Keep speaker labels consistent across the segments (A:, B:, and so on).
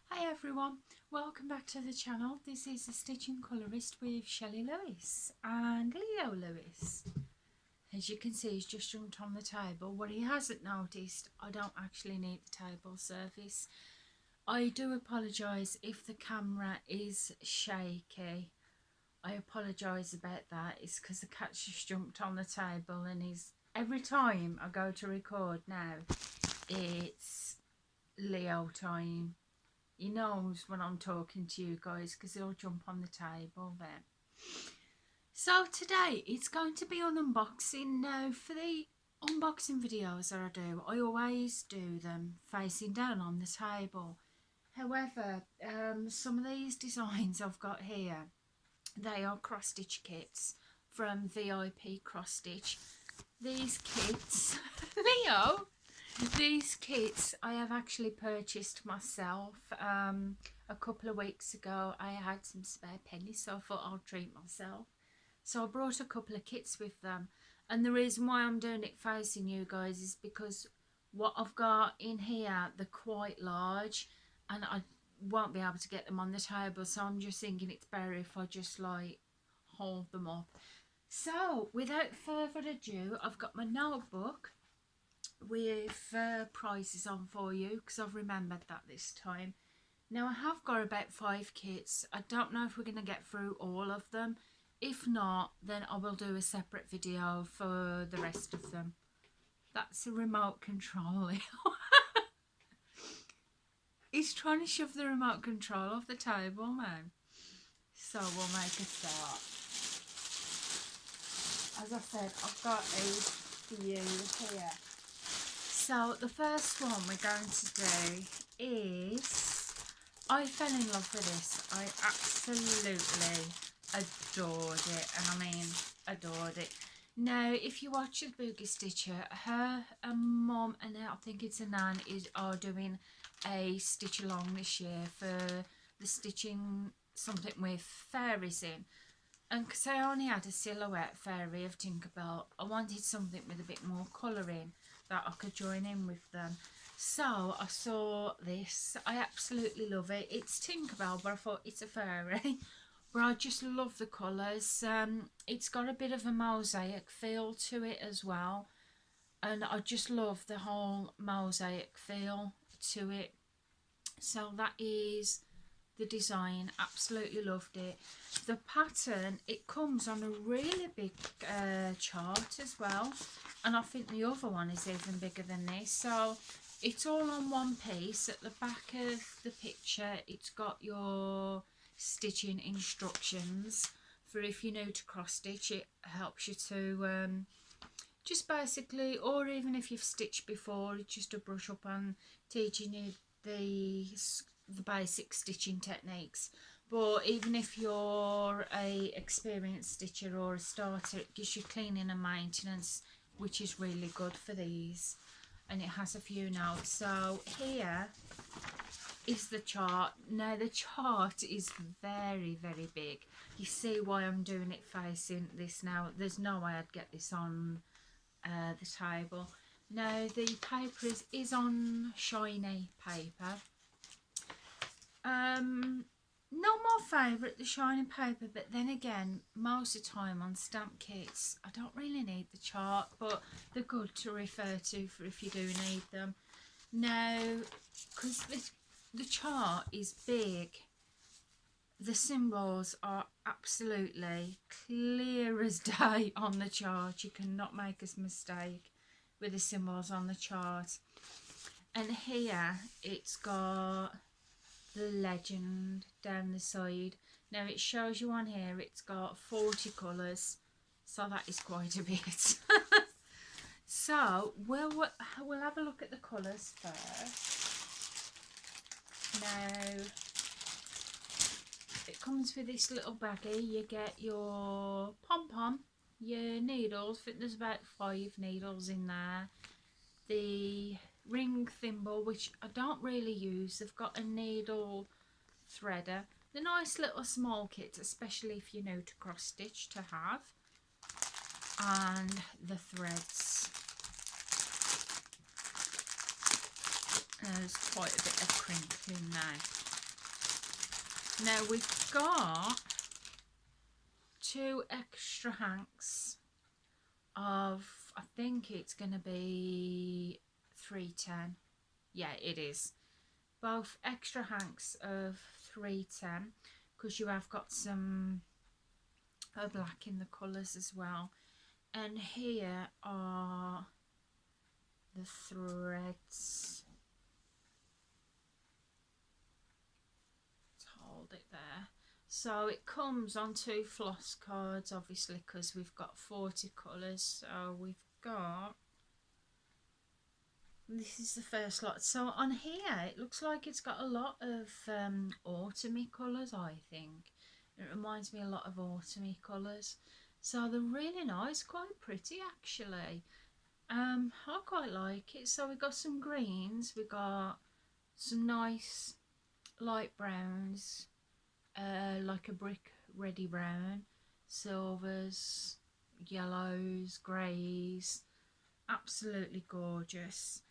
A: Hi everyone, welcome back to the channel. This is a Stitching Colourist with Shelley Lewis and Leo Lewis. As you can see, he's just jumped on the table. What he hasn't noticed, I don't actually need the table surface. I do apologise if the camera is shaky. I apologise about that. It's because the cat's just jumped on the table and every time I go to record now, it's Leo time. He knows when I'm talking to you guys because he'll jump on the table there. So today it's going to be an unboxing. Now for the unboxing videos that I do, I always do them facing down on the table. However, some of these designs I've got here, they are cross stitch kits from VIP Cross Stitch. These kits, Leo! These kits I have actually purchased myself a couple of weeks ago. I had some spare pennies, so I thought I'll treat myself. So I brought a couple of kits with them, and the reason why I'm doing it facing you guys is because what I've got in here, they're quite large and I won't be able to get them on the table, so I'm just thinking it's better if I just like hold them up. So without further ado, I've got my notebook with prices on for you because I've remembered that this time. Now I have got about 5 kits. I don't know if we're going to get through all of them. If not, then I will do a separate video for the rest of them. That's a remote control. He's trying to shove the remote control off the table now. So we'll make a start. As I said, I've got a few here. So the first one we're going to do is, I fell in love with this. I absolutely adored it, and I mean adored it. Now if you watch the Boogie Stitcher, her mum and I think it's a nan are doing a stitch along this year for the stitching something with fairies in. And because I only had a silhouette fairy of Tinkerbell, I wanted something with a bit more colour in that I could join in with them. So I saw this. I absolutely love it. It's Tinkerbell, but I thought it's a fairy. But I just love the colours. It's got a bit of a mosaic feel to it as well. And I just love the whole mosaic feel to it. So that is the design. Absolutely loved it. The pattern, it comes on a really big chart as well, and I think the other one is even bigger than this. So it's all on one piece. At the back of the picture it's got your stitching instructions for if you're new to cross stitch. It helps you to just basically, or even if you've stitched before, it's just a brush up on teaching you the basic stitching techniques. But even if you're a experienced stitcher or a starter, it gives you cleaning and maintenance, which is really good for these. And it has a few notes. So here is the chart. Now the chart is very big. You see why I'm doing it facing this now. There's no way I'd get this on the table. Now the paper is on shiny paper. Not my favourite, the shiny paper, but then again, most of the time on stamp kits I don't really need the chart, but they're good to refer to for if you do need them. Now, because the chart is big, the symbols are absolutely clear as day on the chart. You cannot make a mistake with the symbols on the chart. And here it's got the legend down the side. Now it shows you on here it's got 40 colours, so that is quite a bit. So we'll have a look at the colours first. Now it comes with this little baggie. You get your pom-pom, your needles. I think there's about 5 needles in there. The ring thimble, which I don't really use. They've got a needle threader. The nice little small kit, especially if you're new to cross stitch, to have. And the threads. There's quite a bit of crinkling now. Now we've got 2 extra hanks of, I think it's going to be 310. Yeah, it is. Both extra hanks of 310, because you have got some black in the colours as well. And here are the threads. Let's hold it there. So it comes on 2 floss cards, obviously, because we've got 40 colours. So we've got, this is the first lot. So on here, it looks like it's got a lot of autumny colours, I think. It reminds me a lot of autumny colours. So they're really nice, quite pretty actually. I quite like it. So we got some greens, we got some nice light browns, like a brick ready brown, silvers, yellows, greys, absolutely gorgeous.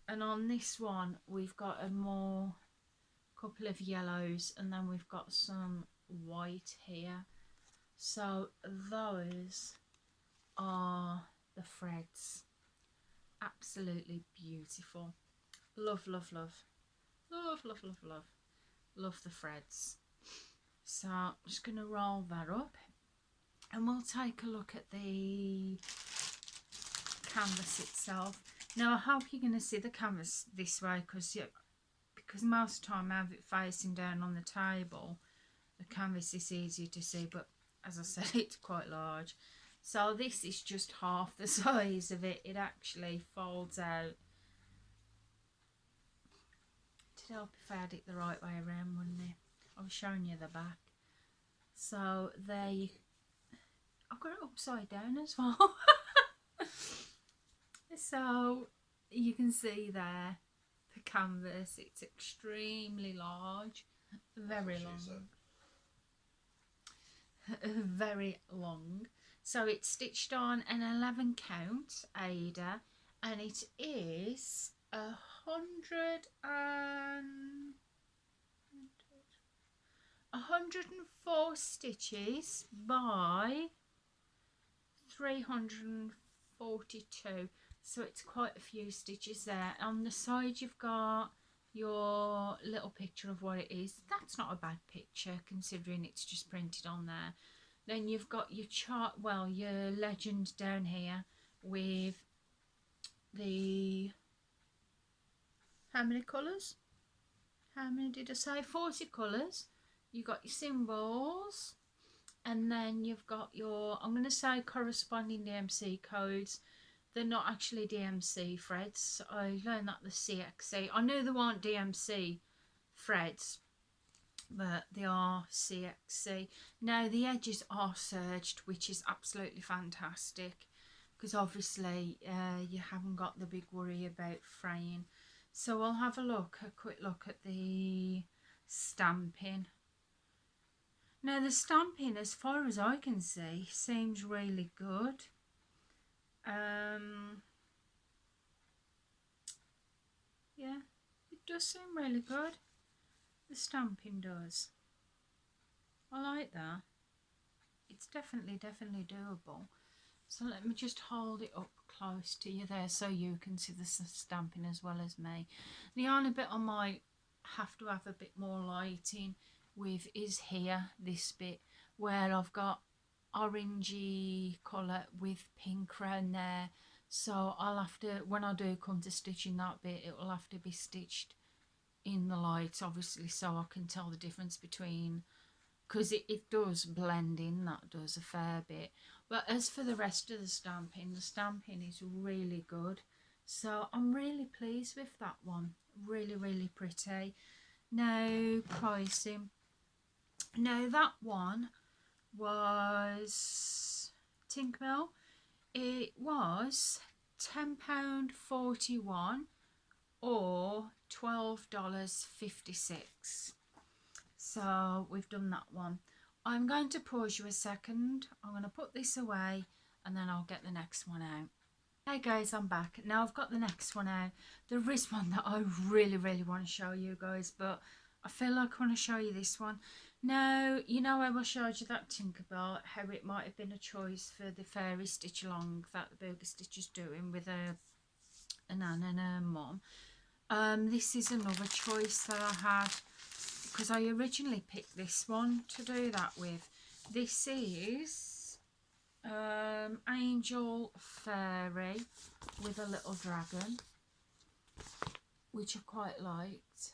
A: And on this one we've got a more couple of yellows, and then we've got some white here. So those are the threads. Absolutely beautiful. Love, love, love, love, love, love, love, love the threads. So I'm just going to roll that up and we'll take a look at the canvas itself. Now I hope you're going to see the canvas this way, because most of the time I have it facing down on the table. The canvas is easy to see, but as I said, it's quite large. So this is just half the size of it. It actually folds out. To help if I had it the right way around, wouldn't it? I was showing you the back. So there you, I've got it upside down as well. So you can see there the canvas. It's extremely large, very long. Very long. So it's stitched on an 11 count Ada, and it is 104 stitches by 342. So it's quite a few stitches there. On the side you've got your little picture of what it is. That's not a bad picture considering it's just printed on there. Then you've got your chart, well, your legend down here with the, how many colours? How many did I say? 40 colours. You've got your symbols, and then you've got your, I'm going to say corresponding DMC codes. They're not actually DMC threads. I learned that the CXC. I know they weren't DMC threads, but they are CXC. Now the edges are serged, which is absolutely fantastic, because obviously you haven't got the big worry about fraying. So I'll have a quick look at the stamping. Now the stamping, as far as I can see, seems really good. Yeah, it does seem really good. The stamping does. I like that. It's definitely doable. So let me just hold it up close to you there so you can see the stamping as well as me. The only bit I might have to have a bit more lighting with is here, this bit where I've got orangey colour with pink around there. So I'll have to, when I do come to stitching that bit, it will have to be stitched in the light, obviously, so I can tell the difference between, because it does blend in, that does a fair bit. But as for the rest of the stamping is really good. So I'm really pleased with that one. Really pretty. Now pricing. Now that one was Tinkerbell. It was £10.41 or $12.56. So we've done that one. I'm going to pause you a second. I'm going to put this away and then I'll get the next one out. Hey guys, I'm back. Now I've got the next one out. There is one that I really want to show you guys, but I feel like I want to show you this one. Now, you know how I showed you that Tinkerbell, how it might have been a choice for the fairy stitch along that the Burger Stitch is doing with a nan and a mum. This is another choice that I had because I originally picked this one to do that with. This is Angel Fairy with a little dragon, which I quite liked.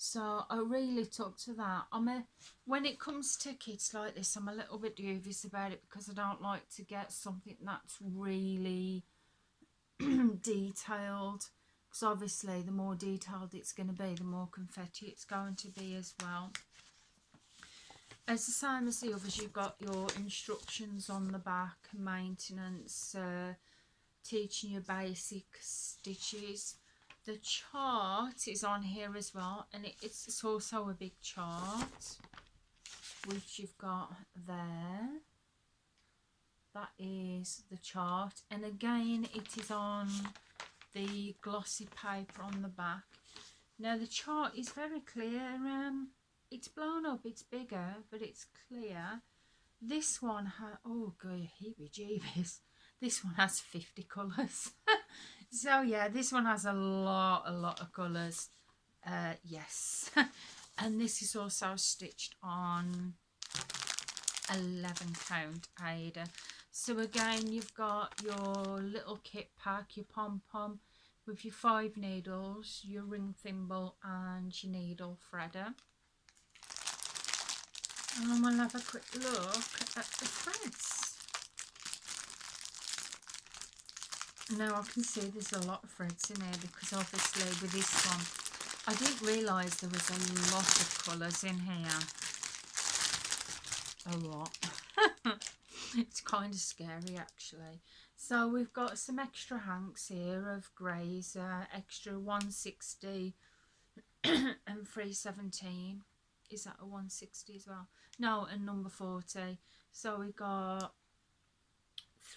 A: So I really took to that. When it comes to kits like this, I'm a little bit dubious about it because I don't like to get something that's really detailed. Because obviously the more detailed it's going to be, the more confetti it's going to be as well. It's the same as the others. You've got your instructions on the back, maintenance, teaching you basic stitches. The chart is on here as well, and it's also a big chart, which you've got there. That is the chart, and again it is on the glossy paper on the back. Now the chart is very clear. It's blown up, it's bigger, but it's clear. This one has, oh god, heebie-jeebies. This one has 50 colours. So yeah, this one has a lot of colours. Yes. And this is also stitched on 11 count Ada. So again, you've got your little kit pack, your pom-pom with your 5 needles, your ring thimble and your needle threader. And we'll have a quick look at the threads. Now I can see there's a lot of threads in here because obviously with this one, I didn't realise there was a lot of colours in here. A lot. It's kind of scary actually. So we've got some extra hanks here of greys, extra 160 and 317. Is that a 160 as well? No, and number 40. So we got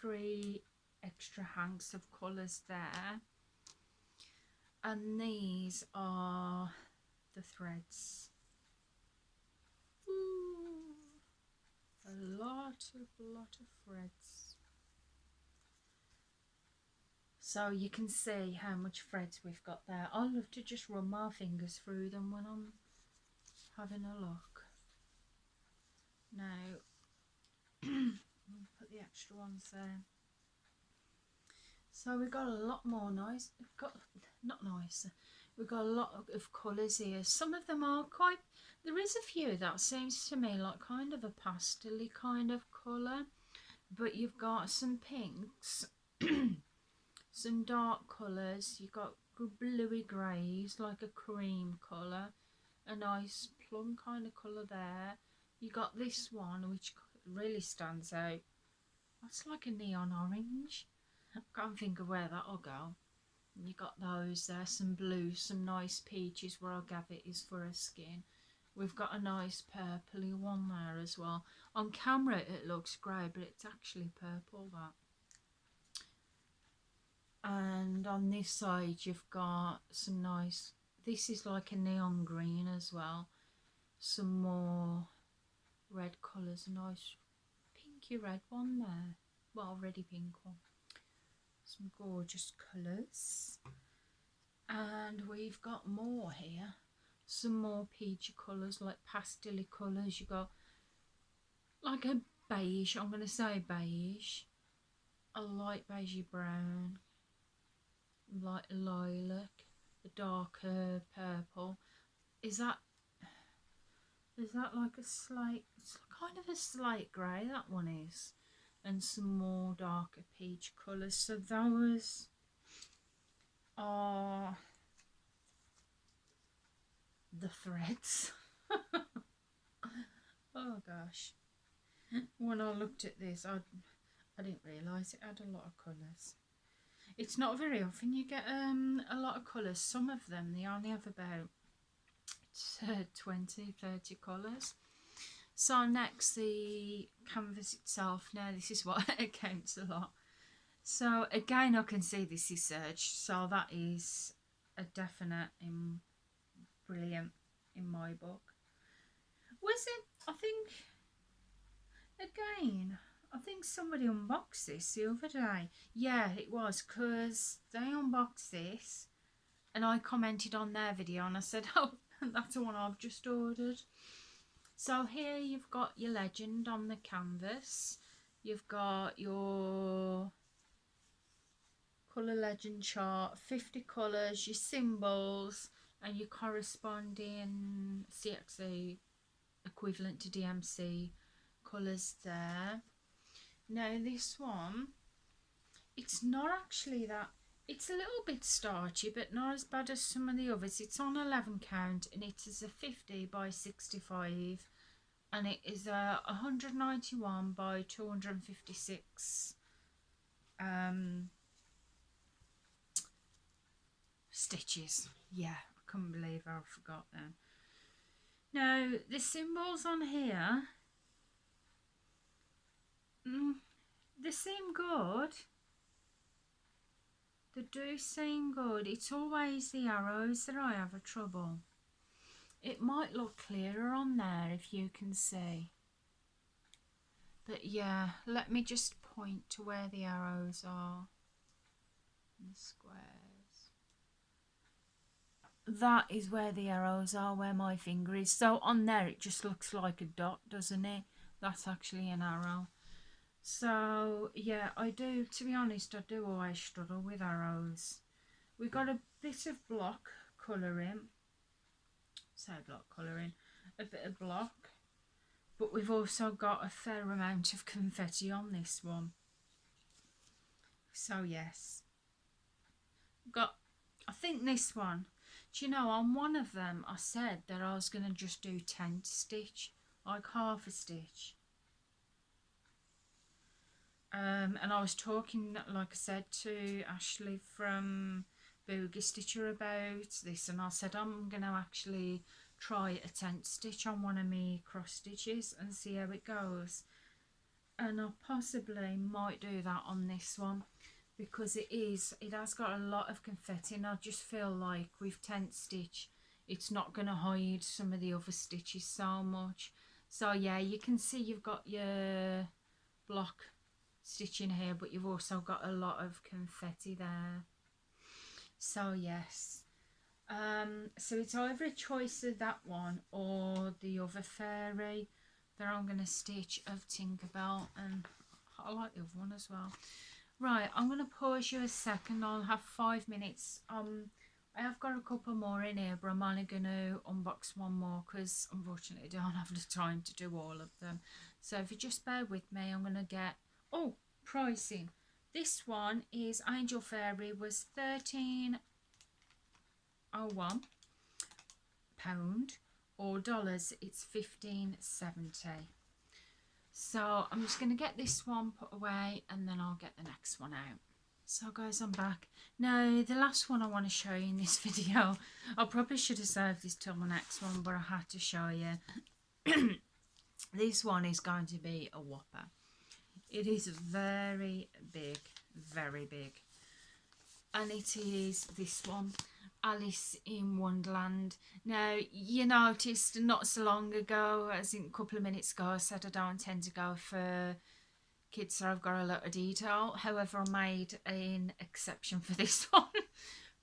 A: 3 extra hanks of colours there, and these are the threads. Ooh, a lot of threads. So you can see how much threads we've got there. I love to just run my fingers through them when I'm having a look. Now I'll put the extra ones there. So we've got a lot more nice, we've got a lot of colours here. Some of them are quite, there is a few that seems to me like kind of a pastel-y kind of colour, but you've got some pinks, some dark colours, you've got bluey greys like a cream colour, a nice plum kind of colour there. You got this one which really stands out, that's like a neon orange. I can't think of where that'll go. And you got those there, some blue, some nice peaches where our Gavit is for her skin. We've got a nice purpley one there as well. On camera it looks grey, but it's actually purple, that. And on this side you've got some nice, this is like a neon green as well. Some more red colours, a nice pinky red one there. Well, already pink one. Some gorgeous colours, and we've got more here, some more peachy colours like pastel colours. You got like a beige, I'm going to say beige, a light beigey brown, light lilac, a darker purple. Is that like a slight, it's kind of a slight grey, that one is. And some more darker peach colours. So those are the threads. Oh gosh. When I looked at this, I didn't realise it had a lot of colours. It's not very often you get a lot of colours. Some of them, they only have about 20, 30 colours. So next, the canvas itself. Now this is what counts a lot. So again, I can see this is serge, so that is a definite brilliant in my book. Was it? I think somebody unboxed this the other day. Yeah, it was, because they unboxed this and I commented on their video and I said, oh, that's the one I've just ordered. So here you've got your legend on the canvas. You've got your colour legend chart, 50 colours, your symbols and your corresponding CXC equivalent to DMC colours there. Now this one, it's not actually that, it's a little bit starchy but not as bad as some of the others. It's on 11 count and it is a 50 by 65 and it is a 191 by 256 stitches. Yeah, I couldn't believe I forgot them. Now the symbols on here, they seem good. They do seem good. It's always the arrows that I have a trouble. It might look clearer on there if you can see. But yeah, let me just point to where the arrows are. The squares. That is where the arrows are, where my finger is. So on there it just looks like a dot, doesn't it? That's actually an arrow. So yeah, I do, to be honest, I do always struggle with arrows. We've got a bit of block colouring, a bit of block, but we've also got a fair amount of confetti on this one. So yes, I think this one, do you know, on one of them I said that I was going to just do tent stitch, like half a stitch. And I was talking, like I said, to Ashley from Boogie Stitcher about this, and I said I'm going to actually try a tent stitch on one of my cross stitches and see how it goes. And I possibly might do that on this one, because it has got a lot of confetti, and I just feel like with tent stitch it's not going to hide some of the other stitches so much. So yeah, you can see you've got your block stitching here, but you've also got a lot of confetti there. So yes, so it's either a choice of that one or the other fairy that I'm going to stitch of Tinkerbell, and I like the other one as well. Right, I'm going to pause you a second. I'll have 5 minutes. I have got a couple more in here, but I'm only going to unbox one more because unfortunately I don't have the time to do all of them. So if you just bear with me, I'm going to get, oh, pricing. This one is Angel Fairy, was £13.01 or dollars, it's $15.70. So I'm just going to get this one put away and then I'll get the next one out. So guys, I'm back. Now the last one I want to show you in this video, I probably should have saved this till the next one, but I had to show you. This one is going to be a whopper. It is very big, and it is this one, Alice in Wonderland. Now you noticed not so long ago, as in a couple of minutes ago, I said I don't tend to go for kids that I've got a lot of detail. However, I made an exception for this one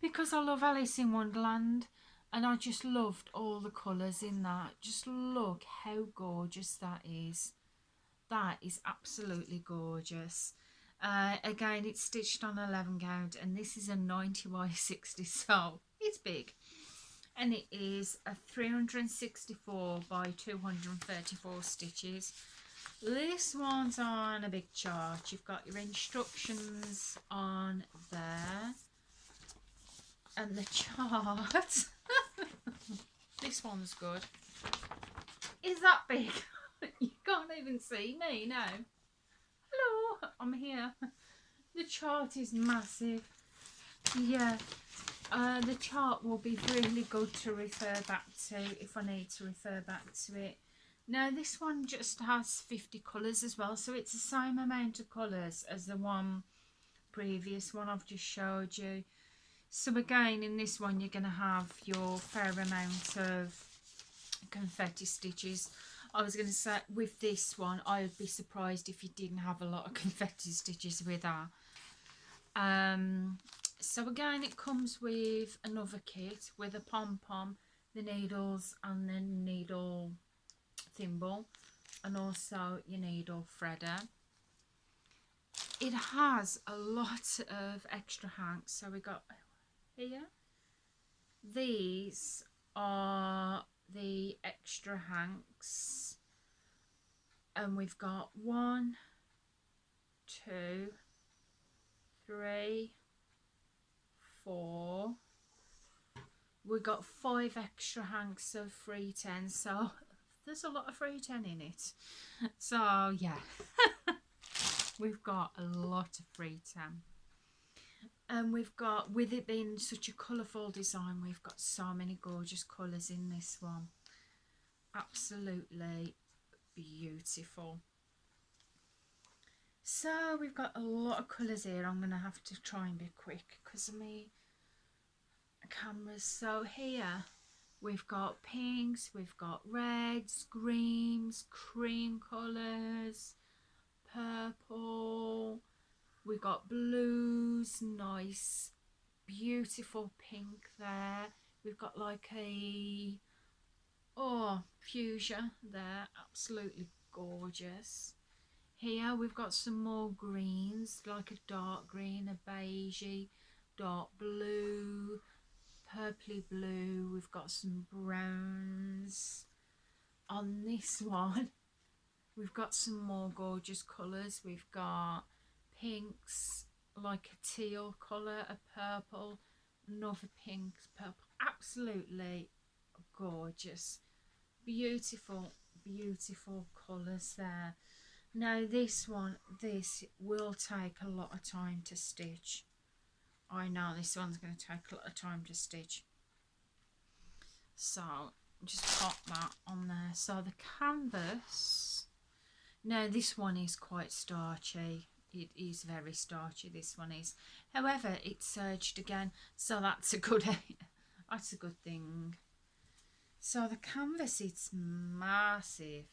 A: because I love Alice in Wonderland and I just loved all the colours in that. Just look how gorgeous that is. That is absolutely gorgeous. Again, it's stitched on 11 count and this is a 90 by 60, so it's big. And it is a 364 by 234 stitches. This one's on a big chart. You've got your instructions on there. And the chart. This one's good. Is that big? You can't even see me now. Hello, I'm here. The chart is massive. Yeah, the chart will be really good to refer back to if I need to refer back to it. Now this one just has 50 colours as well, so it's the same amount of colours as the previous one I've just showed you. So again, in this one you're going to have your fair amount of confetti stitches. I was going to say, with this one, I would be surprised if you didn't have a lot of confetti stitches with her. So again, it comes with another kit with a pom-pom, the needles and the needle thimble, and also your needle threader. It has a lot of extra hanks. So we got here. These are the extra hanks. And we've got 1, 2, 3, 4. We've got 5 extra hanks of 310. So there's a lot of 310 in it. So yeah. We've got a lot of 310. And we've got, with it being such a colourful design, we've got so many gorgeous colours in this one. Absolutely beautiful. So we've got a lot of colours here. I'm going to have to try and be quick because of my cameras. So here we've got pinks, we've got reds, greens, cream colours, purple, we've got blues, nice beautiful pink there. We've got like a fuchsia there, absolutely gorgeous. Here we've got some more greens, like a dark green, a beigey, dark blue, purpley blue. We've got some browns. On this one we've got some more gorgeous colours. We've got pinks, like a teal colour, a purple, another pink, purple. Absolutely gorgeous. Beautiful, beautiful colours there. Now this one, this will take a lot of time to stitch. I know this one's going to take a lot of time to stitch. So just pop that on there. So the canvas, now this one is quite starchy. It is very starchy, this one is. However, it surged again, so that's a good that's a good thing. So the canvas, it's massive.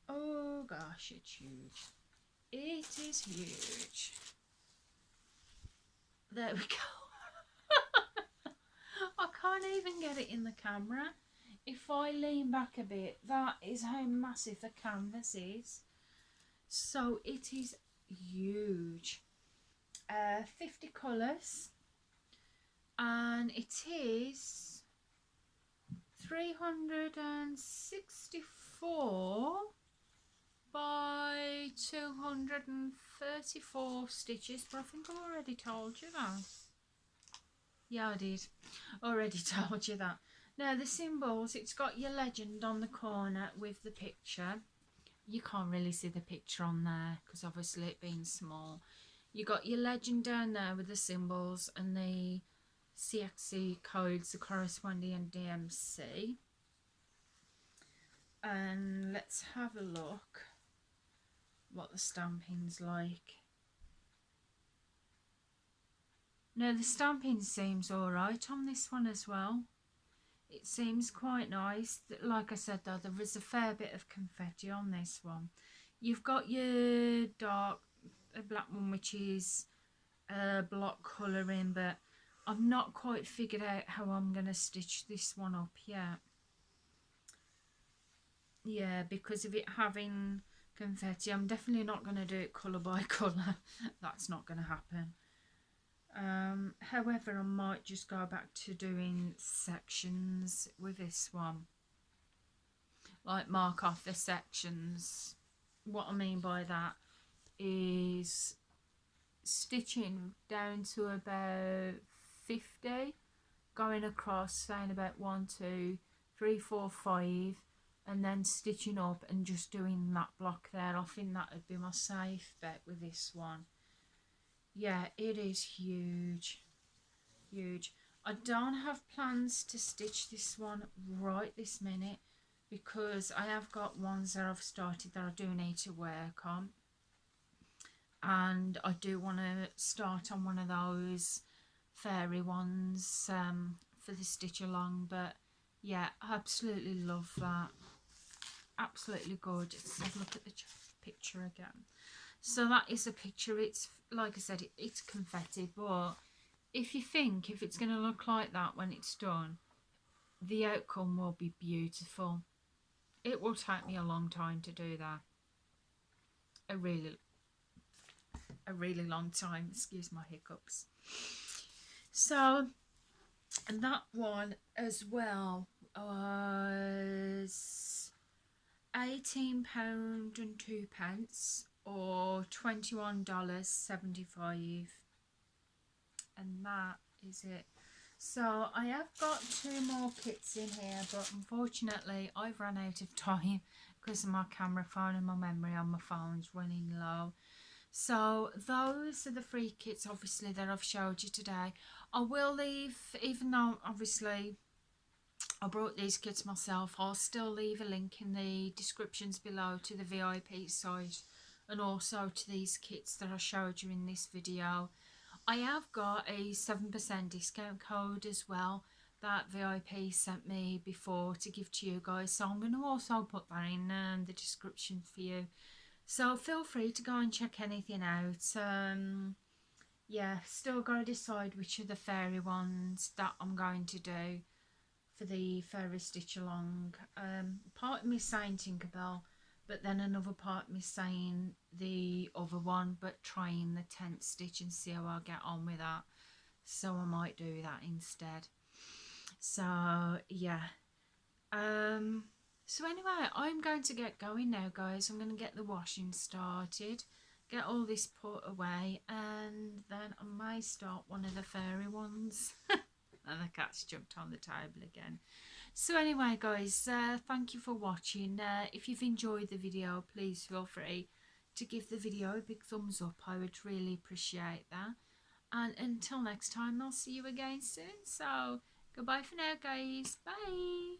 A: Oh gosh, it's huge. It is huge. There we go. I can't even get it in the camera. If I lean back a bit, that is how massive the canvas is. So it is huge. 50 colours, and it is 364 by 234 stitches, but I think I've already told you that. Yeah, I did. Already told you that. Now the symbols, it's got your legend on the corner with the picture. You can't really see the picture on there because obviously it being small. You got your legend down there with the symbols and the CXC codes, the corresponding DMC. And let's have a look what the stamping's like. Now the stamping seems alright on this one as well. It seems quite nice. Like I said though, there is a fair bit of confetti on this one. You've got your dark black one, which is block colouring, but I've not quite figured out how I'm going to stitch this one up yet. Yeah, because of it having confetti, I'm definitely not going to do it colour by colour. That's not going to happen. However, I might just go back to doing sections with this one, like mark off the sections. What I mean by that is stitching down to about 50, going across, saying about 1, 2, 3, 4, 5, and then stitching up and just doing that block there. I think that would be my safe bet with this one. Yeah, it is huge, huge. I don't have plans to stitch this one right this minute because I have got ones that I've started that I do need to work on, and I do want to start on one of those fairy ones for the stitch along, but Yeah, I absolutely love that. Absolutely gorgeous. Let's have a look at the picture again. So that is a picture. It's like I said, it's confetti, but if you think if it's going to look like that when it's done, the outcome will be beautiful. It will take me a long time to do that. A really long time. Excuse my hiccups. So, and that one as well was £18.02 or $21.75, and that is it. So I have got 2 more kits in here, but unfortunately I've run out of time because of my camera phone and my memory on my phone's running low. So those are the 3 kits obviously that I've showed you today. I will leave, even though obviously I brought these kits myself, I'll still leave a link in the descriptions below to the VIP site and also to these kits that I showed you in this video. I have got a 7% discount code as well that VIP sent me before to give to you guys, so I'm going to also put that in the description for you. So feel free to go and check anything out. Yeah, still got to decide which are the fairy ones that I'm going to do for the fairy stitch along. Part of me saying Tinkerbell, but then another part of me saying the other one, but trying the 10th stitch and see how I get on with that. So I might do that instead. So yeah. So anyway, I'm going to get going now, guys. I'm going to get the washing started, get all this put away, and then I may start one of the fairy ones. And the cat's jumped on the table again. So anyway, guys, thank you for watching. If you've enjoyed the video, please feel free to give the video a big thumbs up. I would really appreciate that. And until next time, I'll see you again soon. So goodbye for now, guys. Bye.